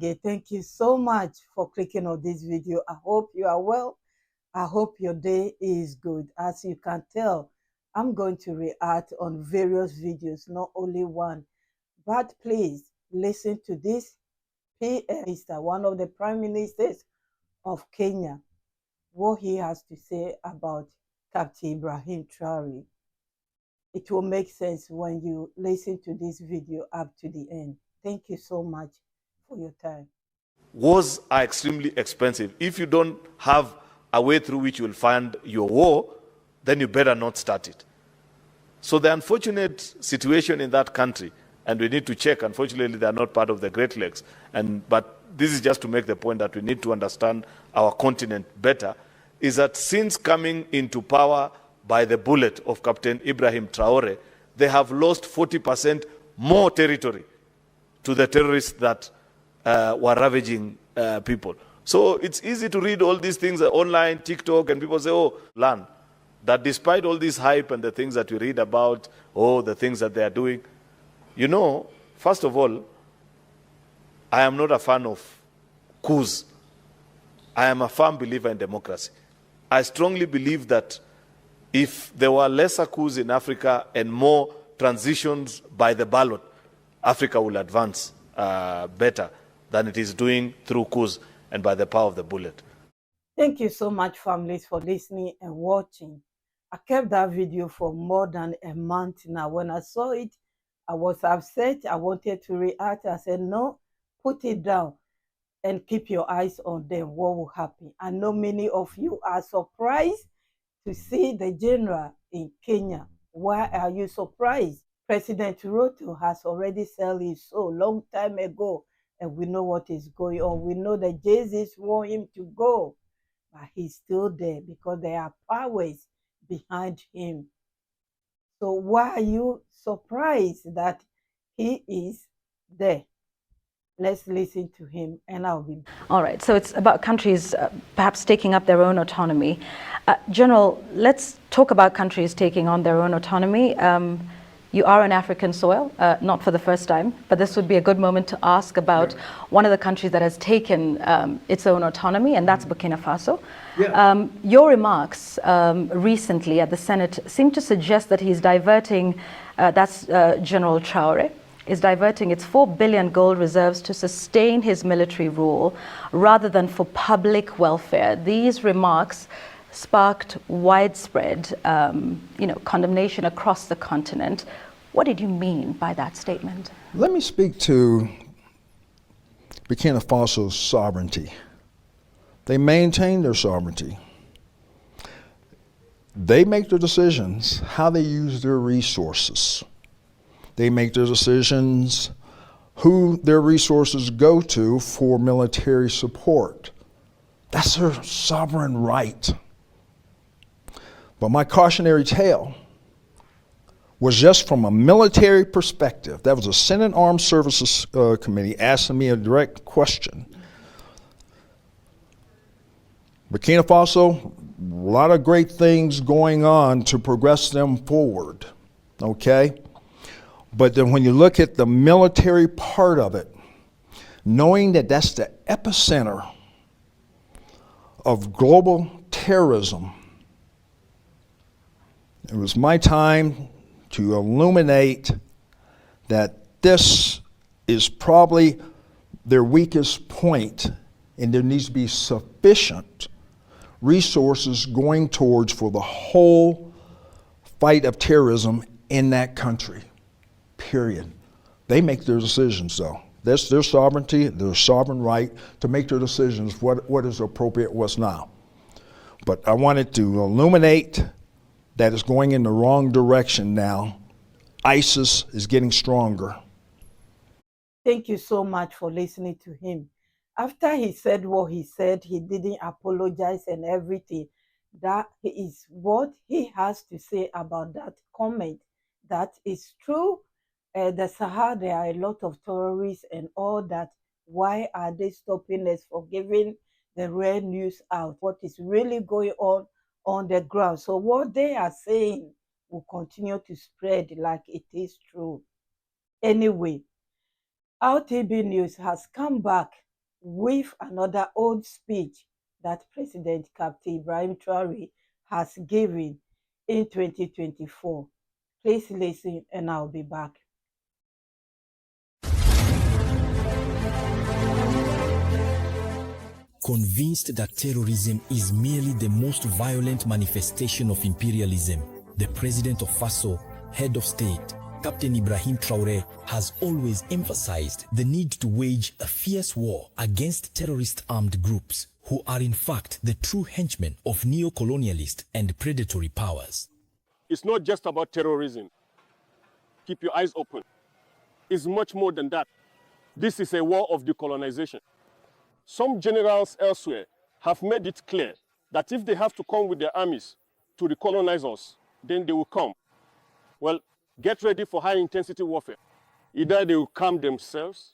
again, thank you so much for clicking on this video. I hope you are well. I hope your day is good. As you can tell, I'm going to react on various videos, not only one. But please listen to this PM Minister, one of the prime ministers of Kenya, what he has to say about Captain Ibrahim Traore. It will make sense when you listen to this video up to the end. Thank you so much for your time. Wars are extremely expensive. If you don't have a way through which you will fund your war, then you better not start it. So the unfortunate situation in that country, and we need to check, unfortunately they are not part of the Great Lakes, but this is just to make the point that we need to understand our continent better, is that since coming into power by the bullet of Captain Ibrahim Traore, they have lost 40% more territory to the terrorists that were ravaging people. So it's easy to read all these things online, TikTok, and people say, oh, learn that despite all this hype and the things that we read about, the things that they are doing, you know, first of all, I am not a fan of coups. I am a firm believer in democracy. I strongly believe that if there were lesser coups in Africa and more transitions by the ballot, Africa will advance better than it is doing through coups and by the power of the bullet. Thank you so much, families, for listening and watching. I kept that video for more than a month now. When I saw it, I was upset. I wanted to react. I said, no, put it down and keep your eyes on them. What will happen? I know many of you are surprised to see the general in Kenya. Why are you surprised? President Ruto has already sold his soul long time ago, and we know what is going on. We know the Jesus want him to go, but he's still there because there are powers behind him. So why are you surprised that he is there? Let's listen to him, and I'll be back. All right, so it's about countries perhaps taking up their own autonomy. General, let's talk about countries taking on their own autonomy. You are on African soil, not for the first time, but this would be a good moment to ask about one of the countries that has taken its own autonomy, and that's Burkina Faso. Your remarks recently at the Senate seem to suggest that he's diverting, General Traore, is diverting its 4 billion gold reserves to sustain his military rule rather than for public welfare. These remarks sparked widespread condemnation across the continent. What did you mean by that statement? Let me speak to Burkina Faso's sovereignty. They maintain their sovereignty. They make their decisions how they use their resources. They make their decisions who their resources go to for military support. That's their sovereign right. But my cautionary tale was just from a military perspective. That was a Senate Armed Services Committee asking me a direct question. Burkina Faso, a lot of great things going on to progress them forward, okay? But then when you look at the military part of it, knowing that that's the epicenter of global terrorism, it was my time to illuminate that this is probably their weakest point, and there needs to be sufficient resources going towards for the whole fight of terrorism in that country. Period. They make their decisions, though. That's their sovereignty, their sovereign right to make their decisions, what is appropriate, what's not. But I wanted to illuminate that it's going in the wrong direction now. ISIS is getting stronger. Thank you so much for listening to him. After he said what he said, he didn't apologize and everything. That is what he has to say about that comment. That is true. The Sahara, there are a lot of terrorists and all that. Why are they stopping us for giving the real news out? What is really going on the ground? So what they are saying will continue to spread like it is true. Anyway, our TB News has come back with another old speech that President Captain Ibrahim Traore has given in 2024. Please listen and I'll be back. Convinced that terrorism is merely the most violent manifestation of imperialism, the President of Faso, head of state, Captain Ibrahim Traoré, has always emphasized the need to wage a fierce war against terrorist armed groups who are in fact the true henchmen of neo-colonialist and predatory powers. It's not just about terrorism. Keep your eyes open. It's much more than that. This is a war of decolonization. Some generals elsewhere have made it clear that if they have to come with their armies to recolonize us, then they will come. Well, get ready for high-intensity warfare. Either they will come themselves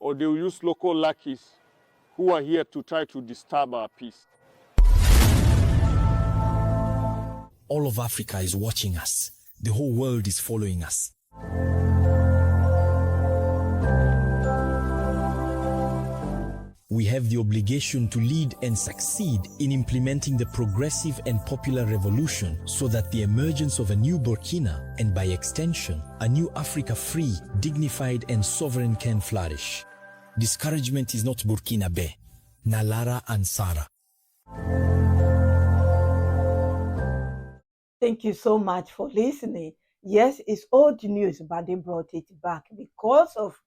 or they will use local lackeys who are here to try to disturb our peace. All of Africa is watching us. The whole world is following us. We have the obligation to lead and succeed in implementing the progressive and popular revolution so that the emergence of a new Burkina, and by extension, a new Africa free, dignified and sovereign can flourish. Discouragement is not Burkinabe, Nalara and Sara. Thank you so much for listening. Yes, it's old news, but they brought it back because of,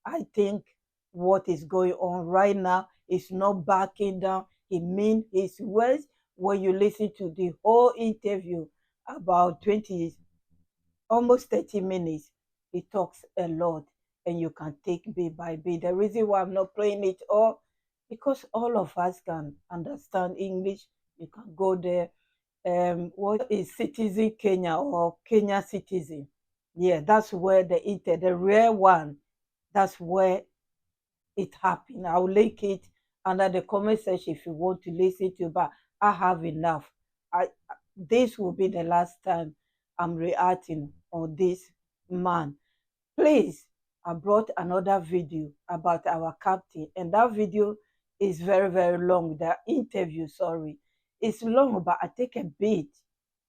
I think, what is going on right now. Is not backing down. He means his words. When you listen to the whole interview, about 20, almost 30 minutes, he talks a lot, and you can take bit by bit. The reason why I'm not playing it all, because all of us can understand English. You can go there. What is Citizen Kenya or Kenya Citizen? Yeah, that's where the rare one, that's where it happened. I'll link it under the comment section if you want to listen to, but I have enough. This will be the last time I'm reacting on this man. Please, I brought another video about our captain, and that video is very, very long. The interview, sorry, it's long, but I take a bit,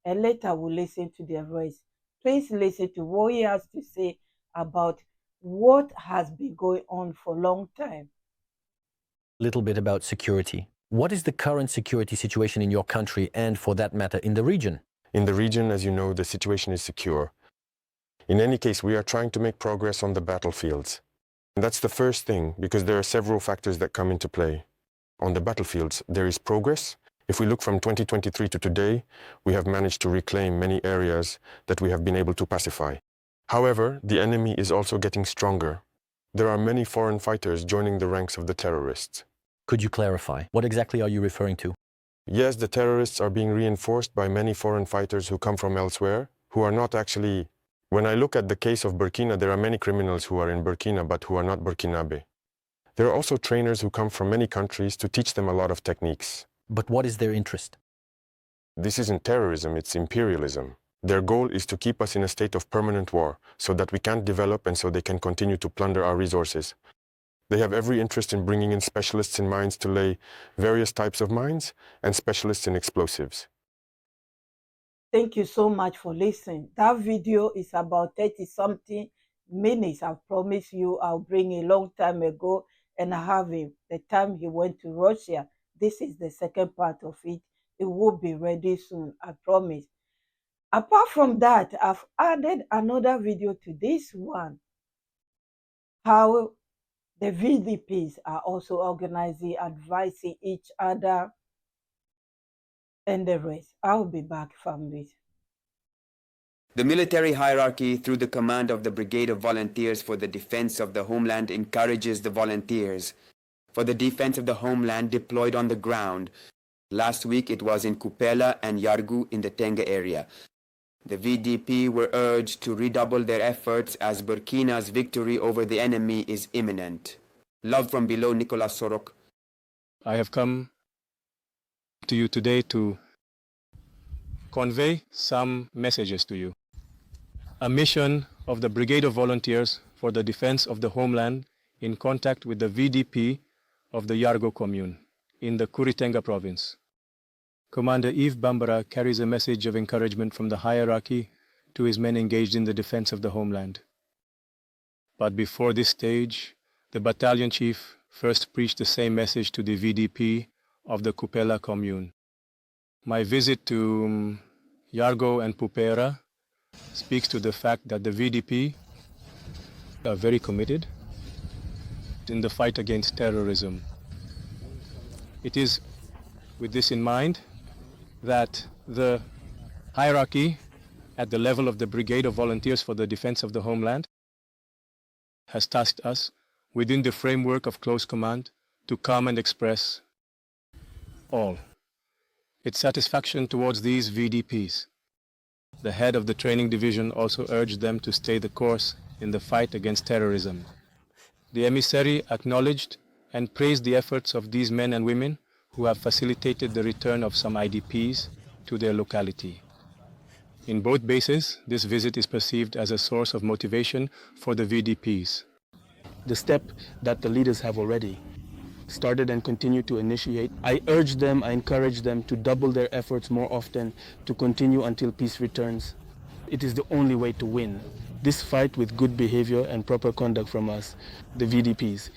and later we'll listen to the voice. Please listen to what he has to say about what has been going on for a long time. Little bit about security. What is the current security situation in your country and, for that matter, in the region? In the region, as you know, the situation is secure. In any case, we are trying to make progress on the battlefields. And that's the first thing, because there are several factors that come into play. On the battlefields, there is progress. If we look from 2023 to today, we have managed to reclaim many areas that we have been able to pacify. However, the enemy is also getting stronger. There are many foreign fighters joining the ranks of the terrorists. Could you clarify? What exactly are you referring to? Yes, the terrorists are being reinforced by many foreign fighters who come from elsewhere, who are not actually... When I look at the case of Burkina, there are many criminals who are in Burkina but who are not Burkinabe. There are also trainers who come from many countries to teach them a lot of techniques. But what is their interest? This isn't terrorism, it's imperialism. Their goal is to keep us in a state of permanent war so that we can't develop and so they can continue to plunder our resources. They have every interest in bringing in specialists in mines to lay various types of mines and specialists in explosives. Thank you so much for listening. That video is about 30-something minutes. I promise you I'll bring a long time ago, and I have him the time he went to Russia. This is the second part of it. It will be ready soon, I promise. Apart from that, I've added another video to this one, how the VDPs are also organizing, advising each other, and the rest. I'll be back, families. The military hierarchy, through the command of the Brigade of Volunteers for the Defense of the Homeland, encourages the volunteers for the defense of the homeland deployed on the ground. Last week it was in Kupela and Yargu in the Tenga area. The VDP were urged to redouble their efforts as Burkina's victory over the enemy is imminent. Love from below, Nicolas Sorok. I have come to you today to convey some messages to you. A mission of the Brigade of Volunteers for the Defense of the Homeland, in contact with the VDP, of the Yargo commune in the Kuritenga province. Commander Yves Bambara carries a message of encouragement from the hierarchy to his men engaged in the defense of the homeland. But before this stage, the battalion chief first preached the same message to the VDP of the Kupela commune. My visit to Yargo and Pupera speaks to the fact that the VDP are very committed in the fight against terrorism. It is with this in mind that the hierarchy at the level of the Brigade of Volunteers for the Defense of the Homeland has tasked us within the framework of close command to come and express all its satisfaction towards these VDPs. The head of the training division also urged them to stay the course in the fight against terrorism. The emissary acknowledged and praised the efforts of these men and women who have facilitated the return of some IDPs to their locality. In both bases, this visit is perceived as a source of motivation for the VDPs. The step that the leaders have already started and continue to initiate, I urge them, I encourage them to double their efforts more often, to continue until peace returns. It is the only way to win this fight with good behavior and proper conduct from us, the VDPs.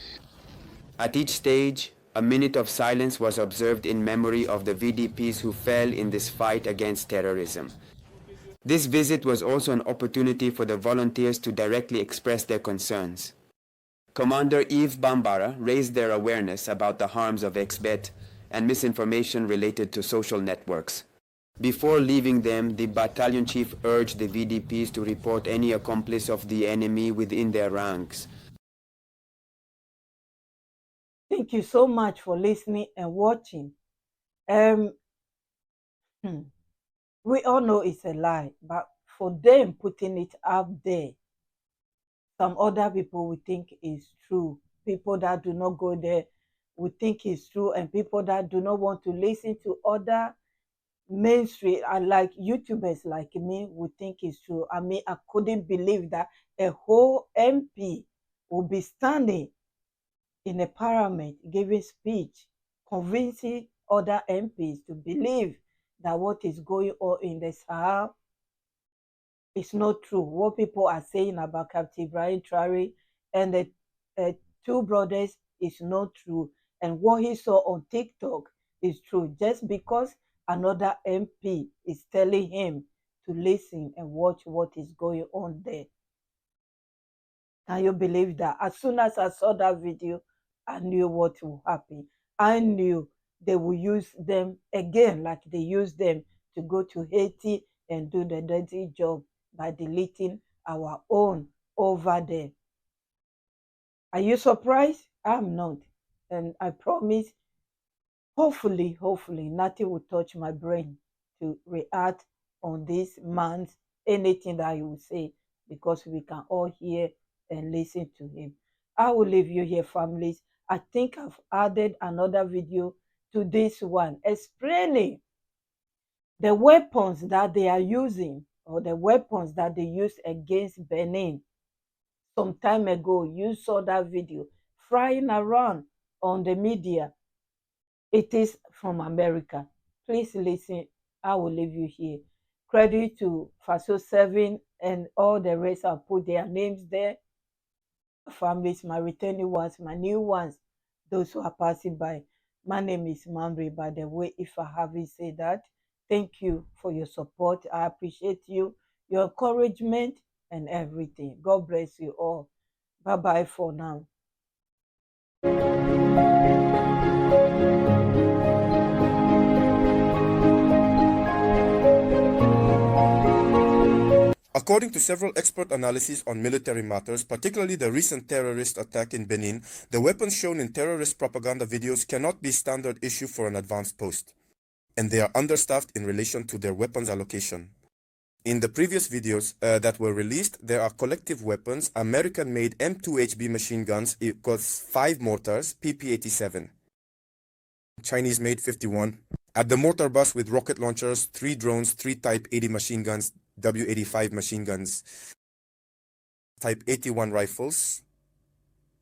At each stage, a minute of silence was observed in memory of the VDPs who fell in this fight against terrorism. This visit was also an opportunity for the volunteers to directly express their concerns. Commander Yves Bambara raised their awareness about the harms of exbet and misinformation related to social networks. Before leaving them, the battalion chief urged the VDPs to report any accomplice of the enemy within their ranks. Thank you so much for listening and watching. We all know it's a lie, but for them putting it out there, some other people will think it's true. People that do not go there will think it's true, and people that do not want to listen to other mainstream, like YouTubers like me, would think it's true. I mean, I couldn't believe that a whole MP will be standing in a parliament giving speech, convincing other MPs to believe that what is going on in the Sahel is not true. What people are saying about Captain Ibrahim Traore and the two brothers is not true. And what he saw on TikTok is true. Just because another MP is telling him to listen and watch what is going on there. Can you believe that? As soon as I saw that video, I knew what will happen. I knew they will use them again, like they used them to go to Haiti and do the dirty job by deleting our own over there. Are you surprised? I'm not. And I promise, hopefully, nothing will touch my brain to react on this man's anything that he will say, because we can all hear and listen to him. I will leave you here, families. I think I've added another video to this one explaining the weapons that they are using, or the weapons that they used against Benin. Some time ago, you saw that video flying around on the media. It is from America. Please listen. I will leave you here. Credit to Faso 7 and all the rest. I'll put their names there. Families, my returning ones, my new ones, those who are passing by. My name is Mamri, by the way, if I haven't said that. Thank you for your support. I appreciate you, your encouragement, and everything. God bless you all. Bye-bye for now. According to several expert analyses on military matters, particularly the recent terrorist attack in Benin, the weapons shown in terrorist propaganda videos cannot be standard issue for an advanced post, and they are understaffed in relation to their weapons allocation. In the previous videos that were released, there are collective weapons, American-made M2HB machine guns equals 5 mortars, PP-87. Chinese-made 51. At the mortar bus with rocket launchers, 3 drones, 3 Type 80 machine guns, W85 machine guns, Type 81 rifles,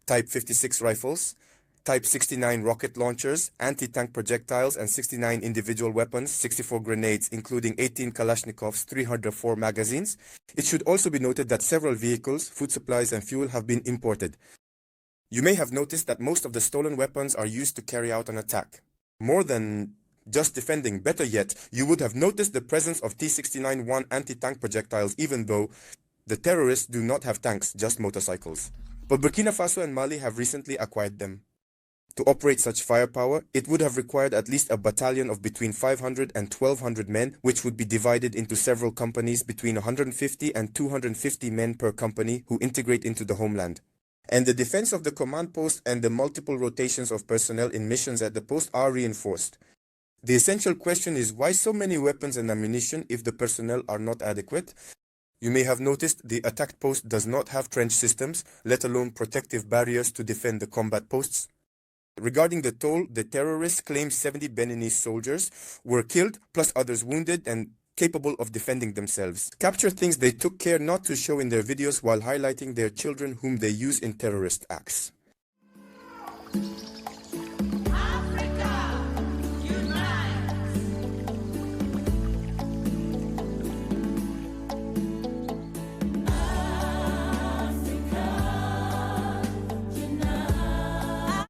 Type 56 rifles, Type 69 rocket launchers, anti-tank projectiles, and 69 individual weapons, 64 grenades, including 18 Kalashnikovs, 304 magazines. It should also be noted that several vehicles, food supplies, and fuel have been imported. You may have noticed that most of the stolen weapons are used to carry out an attack. More than just defending, better yet, you would have noticed the presence of T-69-1 anti-tank projectiles, even though the terrorists do not have tanks, just motorcycles. But Burkina Faso and Mali have recently acquired them. To operate such firepower, it would have required at least a battalion of between 500 and 1,200 men, which would be divided into several companies between 150 and 250 men per company who integrate into the homeland. And the defense of the command post and the multiple rotations of personnel in missions at the post are reinforced. The essential question is why so many weapons and ammunition if the personnel are not adequate? You may have noticed the attacked post does not have trench systems, let alone protective barriers to defend the combat posts. Regarding the toll, the terrorists claim 70 Beninese soldiers were killed, plus others wounded and capable of defending themselves. Capture things they took care not to show in their videos while highlighting their children whom they use in terrorist acts.